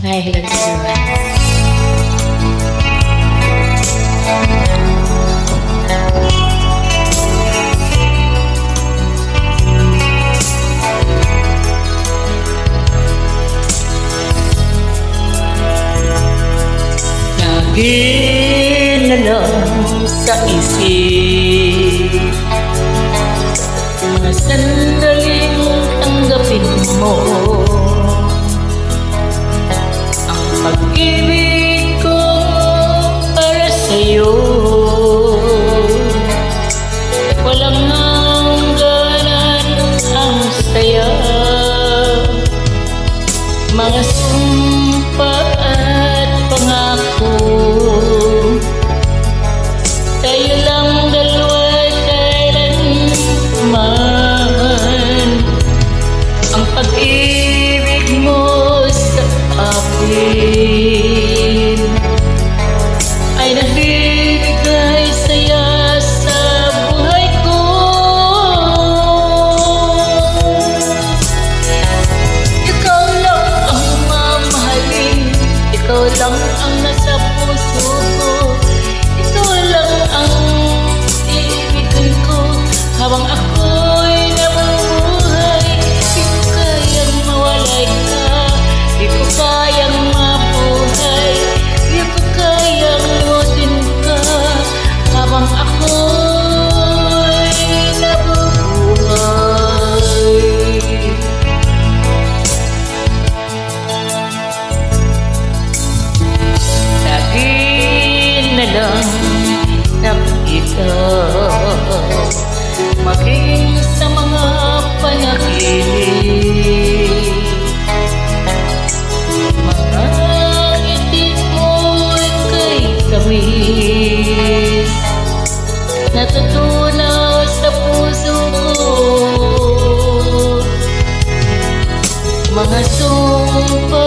Hi, hello everyone. Lagi na lang sa isip mga sandaling tanggapin mo ang pag-ibig ko para sa'yo. Walang hangganan ang saya, mga sumpa at pangako. Tayo lang dalawa kailanman. Ang pag-ibig mo sa akin ay nagbibigay saya sa buhay ko. Ikaw lang ang mamahalin, ikaw lang ang nasa puso ko, ikaw lang ang iibigin ko habang ako'y nabubuhay. Di ko kayang mawalay ka, di ko kayang mabuhay, di ko kayang limutin ka habang ako'y nabubuhay. Lagi na lang nakita, maging sa mga panaginip, mga ngiti mo'y kay tamis, natutunaw sa puso ko, mga sumpa